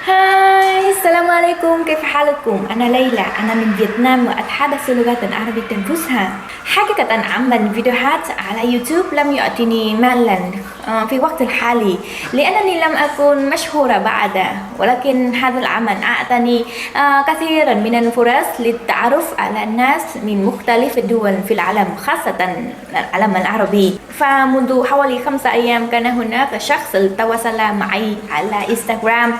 هاي السلام عليكم، كيف حالكم؟ أنا ليلى، أنا من فيتنام وأتحدث لغة عربية فصحى. حقيقة عمل فيديوهات على يوتيوب لم يعطيني مالا في وقت الحالي، لأنني لم أكن مشهورة بعد. ولكن هذا العمل أعطاني كثيرا من الفرص للتعرف على الناس من مختلف الدول في العالم، خاصة العالم العربي. فمنذ حوالي 5 أيام كان هناك شخص تواصل معي على انستغرام،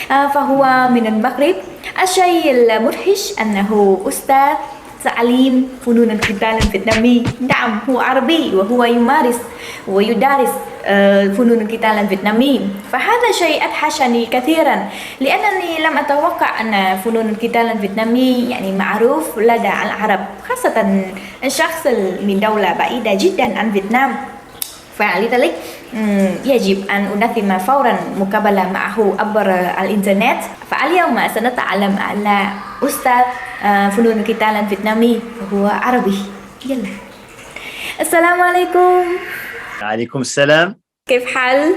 فهو من المغرب. الشيء المدهش أنه أستاذ تعليم فنون القتال الفيتنامي. نعم، هو عربي وهو يمارس ويدرس فنون القتال الفيتنامي. فهذا شيء أدهشني كثيرا، لأنني لم أتوقع أن فنون القتال الفيتنامي يعني معروف لدى العرب، خاصة الشخص من دولة بعيدة جدا عن فيتنام. فلذلك يجب أن أنظم فورا مقابلة معه عبر الإنترنت. فاليوم سنتعلم على أستاذ فنون القتال الفيتنامي وهو عربي. يلا، السلام عليكم. عليكم السلام. كيف حال؟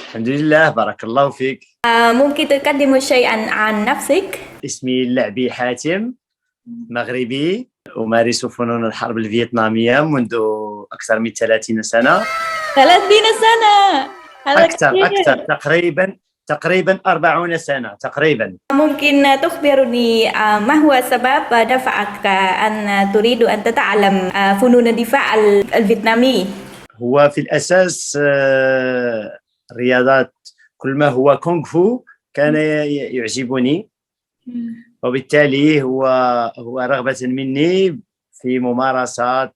الحمد لله، بارك الله فيك. ممكن تقدم شيئا عن نفسك؟ اسمي اللعبي حاتم، مغربي، أمارس فنون الحرب الفيتنامية منذ أكثر من 30 سنة. 30 سنة؟ هذا أكثر كثير. تقريبا 40 سنة تقريبا. ممكن تخبرني ما هو سبب دفعك أن تريد أن تتعلم فنون الدفاع الفيتنامي؟ هو في الأساس رياضات، كل ما هو كونغ فو كان يعجبني، وبالتالي هو رغبة مني في ممارسة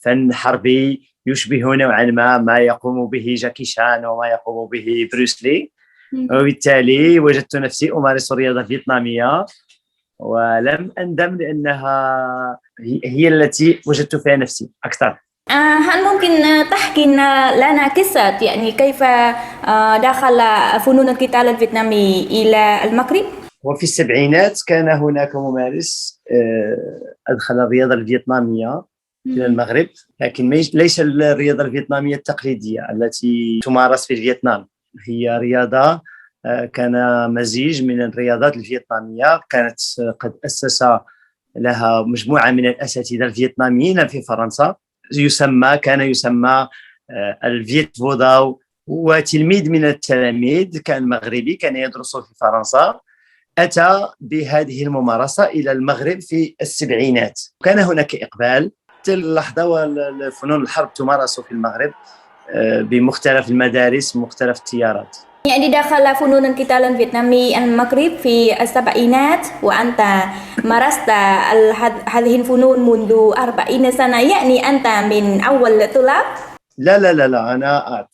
فن حربي يشبه نوعا ما يقوم به جاكي شان وما يقوم به بروسلي. وبالتالي وجدت نفسي أمارس الرياضة الفيتنامية ولم أندم، لأنها هي التي وجدت فيها نفسي أكثر. هل ممكن تحكي لنا قصة يعني كيف دخل فنون القتال الفيتنامي إلى المغرب؟ وفي السبعينات كان هناك ممارس أدخل الرياضة الفيتنامية إلى المغرب، لكن ليس الرياضة الفيتنامية التقليدية التي تمارس في فيتنام. هي رياضة كان مزيج من الرياضات الفيتنامية. كانت قد أسس لها مجموعة من الأساتذة الفيتناميين في فرنسا. كان يسمى الفيت فوداو. هو تلميذ من التلاميذ، كان مغربي، كان يدرس في فرنسا. أتى بهذه الممارسة إلى المغرب في السبعينات. كان هناك إقبال تلك اللحظة، والفنون الحرب تمارس في المغرب بمختلف المدارس، مختلف التيارات. يعني دخل فنون القتال الفيتنامي المغرب في السبعينات، وأنت مارست هذه الفنون منذ 40 سنة، يعني أنت من أول الطلاب؟ لا، أنا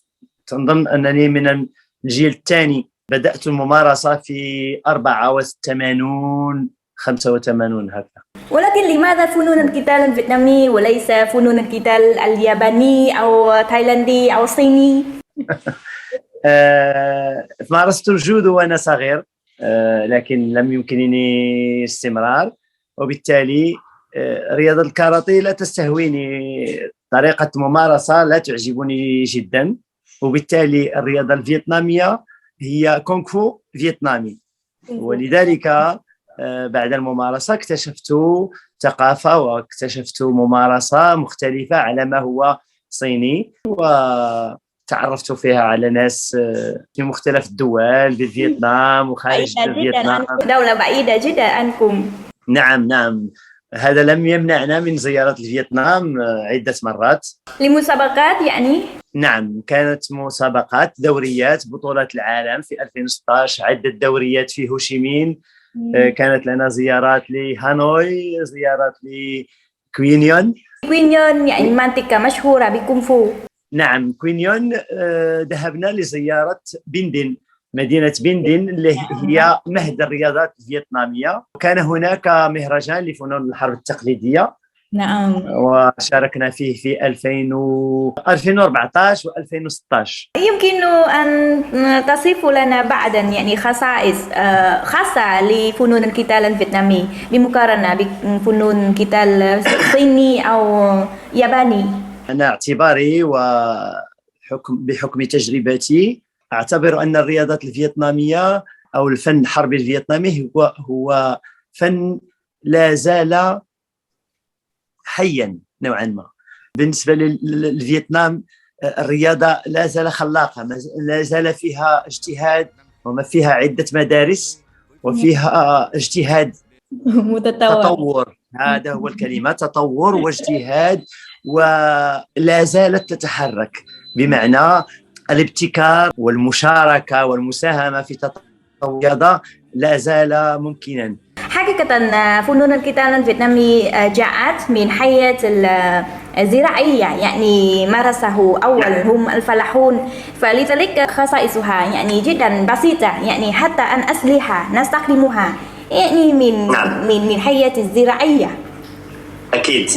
تنظن أنني من الجيل الثاني. بدأت الممارسة في 84 85 هكذا. ولكن لماذا فنون القتال الفيتنامي وليس فنون القتال الياباني أو تايلاندي أو صيني؟ مارست الجودو وأنا صغير، لكن لم يمكنني استمرار، وبالتالي رياضة الكاراتيه لا تستهويني، طريقة ممارسة لا تعجبني جدا، وبالتالي الرياضة الفيتنامية هي كونغ فو فيتنامي. ولذلك بعد الممارسة اكتشفت ثقافة واكتشفت ممارسة مختلفة على ما هو صيني، وتعرفت فيها على ناس في مختلف الدول في فيتنام وخارج فيتنام. دولة بعيدة جدا عنكم. نعم، هذا لم يمنعنا من زيارة فيتنام عدة مرات لمسابقات يعني؟ نعم، كانت مسابقات، دوريات، بطولات العالم في 2016، عدة دوريات في هوشيمين. كانت لنا زيارات لهانوي، زيارات لكوينيون. كوينيون يعني منطقة مشهورة بكونغ. نعم، كوينيون ذهبنا لزيارة بندن، مدينة بندن اللي هي مهد الرياضات الفيتنامية. وكان هناك مهرجان لفنون الحرب التقليدية. نعم. وشاركنا فيه في 2014 و2016. يمكن أن تصف لنا بعضا يعني خصائص خاصة لفنون القتال الفيتنامي بمقارنة بفنون القتال الصيني أو ياباني؟ أنا اعتباري بحكم تجربتي أعتبر أن الرياضات الفيتنامية أو الفن الحربي الفيتنامي هو فن لا زال حيا نوعا ما. بالنسبة للفيتنام الرياضة لا زال خلاقة، لا زال فيها اجتهاد، وما فيها عدة مدارس وفيها اجتهاد متطور. تطور. هذا هو الكلمة، تطور واجتهاد، ولا زالت تتحرك، بمعنى الابتكار والمشاركة والمساهمة في تطور الرياضة لا زال ممكنا. حقيقة فنون القتال الفيتنامي جاءت من حياة الزراعية، يعني مارسه أول هم الفلاحون، فلذلك خصائصها يعني جدا بسيطة، يعني حتى أن أسلحة نستخدمها يعني من حياة الزراعية. أكيد.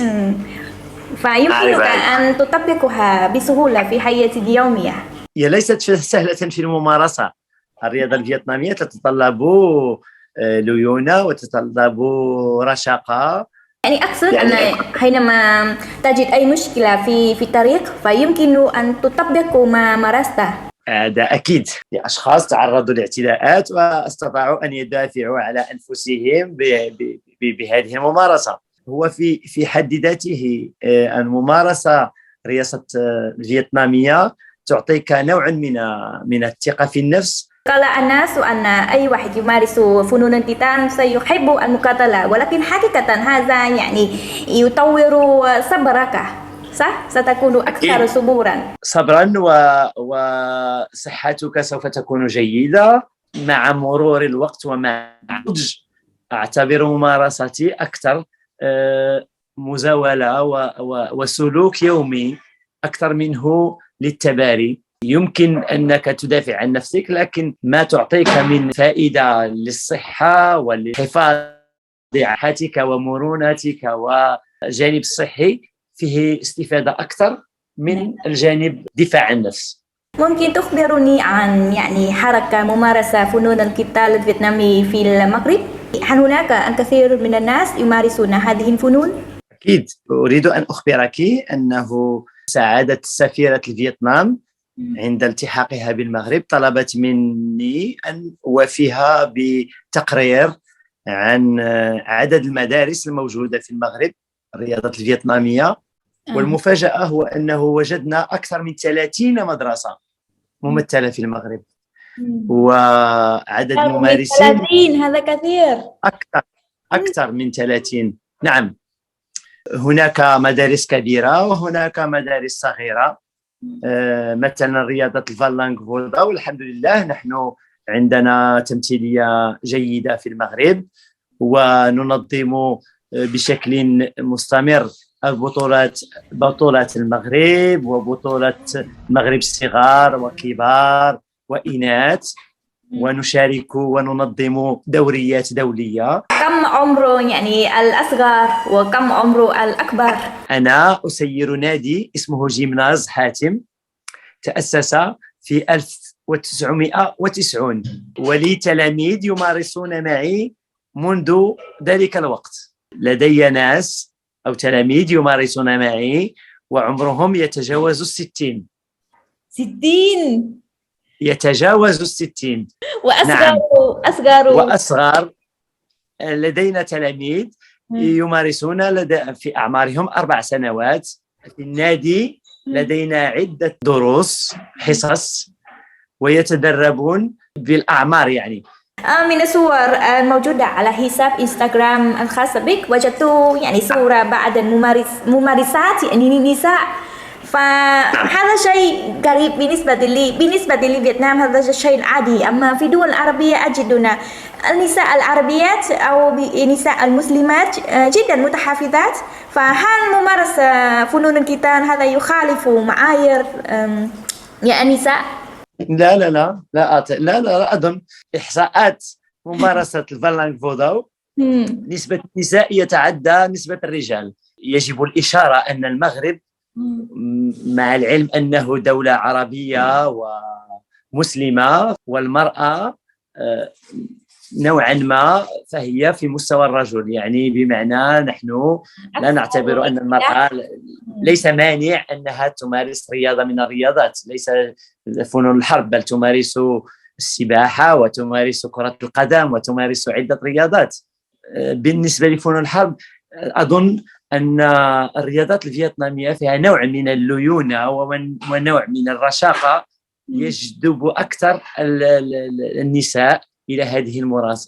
فيمكنك أن تطبقها بسهولة في حياتك اليومية. هي ليست سهلة في الممارسة. الرياضة الفيتنامية تتطلب ليونة وتتطلب رشاقة. يعني أقصد أن حينما تجد أي مشكلة في الطريق فيمكن أن تطبق ما مارسته. هذا أكيد. أشخاص تعرضوا لاعتداءات واستطاعوا أن يدافعوا على أنفسهم بهذه الممارسة. هو في حد ذاته الممارسة رياضة الفيتنامية تعطيك نوع من الثقة في النفس. قال الناس أن أي واحد يمارس فنون القتال سيحب المقاتلة، ولكن حقيقة هذا يعني يطور صبرك، صح؟ ستكون أكثر صبورا. صبرا وصحتك سوف تكون جيدة مع مرور الوقت ومع النضج. أعتبر ممارستي أكثر مزاولة وسلوك يومي أكثر منه للتباري. يمكن أنك تدافع عن نفسك، لكن ما تعطيك من فائدة للصحة والحفاظ على صحتك ومرونتك وجانب صحي فيه استفادة أكثر من الجانب دفاع عن النفس. ممكن تخبرني عن يعني حركة ممارسة فنون القتال الفيتنامي في المغرب؟ هل هناك الكثير من الناس يمارسون هذه الفنون؟ أكيد. أريد أن أخبرك أنه سعادة سفيرة الفيتنام عند التحاقها بالمغرب طلبت مني أن أوافيها بتقرير عن عدد المدارس الموجودة في المغرب الرياضة الفيتنامية. والمفاجأة هو أنه وجدنا أكثر من 30 مدرسة ممثلة في المغرب، وعدد الممارسين 30. هذا كثير. أكثر من 30. نعم، هناك مدارس كبيرة وهناك مدارس صغيرة. مثلا رياضة الفالانغ فودا، والحمد لله نحن عندنا تمثيلية جيدة في المغرب، وننظم بشكل مستمر بطولات المغرب وبطولة المغرب الصغار وكبار وإناث، ونشارك وننظم دوريات دولية. كم عمره يعني الأصغر وكم عمره الأكبر؟ أنا أسير نادي اسمه جيمناز حاتم، تأسس في 1990، ولي تلاميذ يمارسون معي منذ ذلك الوقت. لدي ناس أو تلاميذ يمارسون معي وعمرهم يتجاوز 60. 60 يتجاوز 60. وأصغر. نعم. وأصغر. لدينا تلاميذ يمارسون في أعمارهم 4 سنوات. في النادي لدينا عدة دروس حصص ويتدربون بالأعمار. يعني من الصور الموجودة على حساب انستغرام الخاص بك وجدت يعني صورة بعض الممارسات يعني النساء، فهذا شيء غريب بالنسبة لفيتنام. هذا شيء عادي، أما في دول عربية أجدنا النساء العربيات أو النساء المسلمات جدا متحفظات، فهل ممارسة فنون القتال هذا يخالف معايير يا النساء؟ لا أظن. إحصاءات ممارسة الفالانغ فودا نسبة النساء يتعدى نسبة الرجال. يجب الإشارة أن المغرب مع العلم أنه دولة عربية ومسلمة، والمرأة نوعا ما فهي في مستوى الرجل، يعني بمعنى نحن لا نعتبر أن المرأة ليس مانع أنها تمارس رياضة من الرياضات، ليس فنون الحرب، بل تمارس السباحة وتمارس كرة القدم وتمارس عدة رياضات. بالنسبة لفنون الحرب أظن أن الرياضات الفيتنامية فيها نوع من الليونة ونوع من الرشاقة يجذب أكثر النساء إلى هذه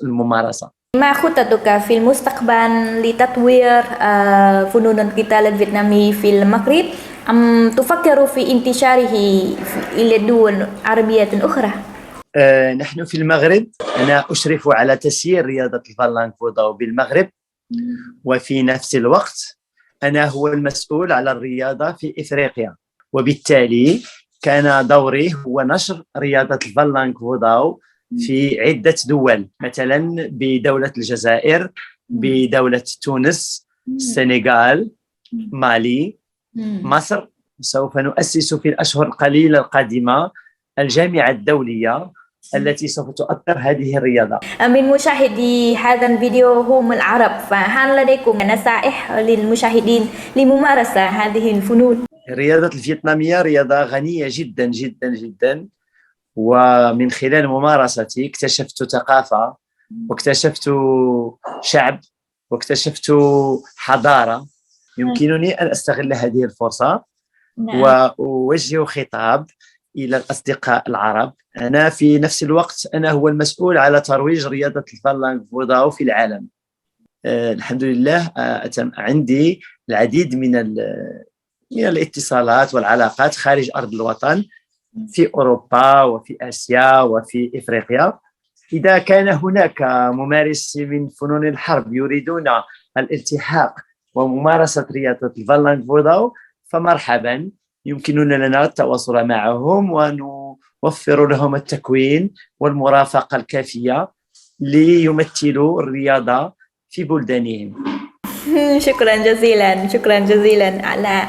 الممارسة. ما خطتك في المستقبل لتطوير فنون القتال الفيتنامي في المغرب؟ أم تفكر في انتشاره إلى دول عربية أخرى؟ نحن في المغرب، أنا أشرف على تسيير رياضة الفالانغ فوداو بالمغرب، وفي نفس الوقت أنا هو المسؤول على الرياضة في إفريقيا، وبالتالي كان دوري هو نشر رياضة الفالانغ فوداو في عدة دول، مثلا بدولة الجزائر، بدولة تونس، السنغال، مالي، مصر. سوف نؤسس في الأشهر القليلة القادمة الجامعة الدولية التي سوف تؤثر هذه الرياضة. من مشاهدي هذا الفيديو هم العرب، فهل لديكم نصائح للمشاهدين لممارسة هذه الفنون؟ الرياضة الفيتنامية رياضة غنية جدا جدا جدا، ومن خلال ممارستي اكتشفت ثقافة، واكتشفت شعب، واكتشفت حضارة. يمكنني أن أستغل هذه الفرصة وأوجه خطاب إلى الأصدقاء العرب. أنا في نفس الوقت أنا هو المسؤول على ترويج رياضة الفالانغ فوداو في العالم. الحمد لله عندي العديد من الاتصالات والعلاقات خارج أرض الوطن، في أوروبا وفي آسيا وفي إفريقيا. إذا كان هناك ممارس من فنون الحرب يريدون الالتحاق وممارسة رياضة الفالانغ فوداو فمرحبا، يمكننا لنا التواصل معهم ونوفر لهم التكوين والمرافقة الكافية ليمثلوا الرياضة في بلدانهم. شكرا جزيلا، شكرا جزيلا على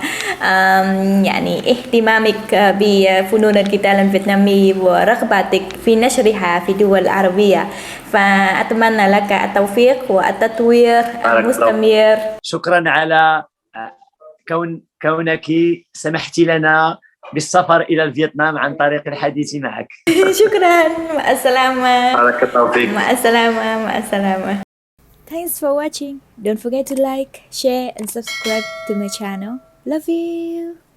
يعني اهتمامك بفنون القتال الفيتنامي ورغبتك في نشرها في دول عربية، فأتمنى لك التوفيق والتطوير المستمر. شكرا على كونك سمحت لنا بالسفر إلى الفيتنام عن طريق الحديث معك. شكرا، مع السلامة. بارك الله فيك. مع السلامة، مع السلامة. Thanks for watching. Don't forget to like, share and subscribe to my channel. Love you.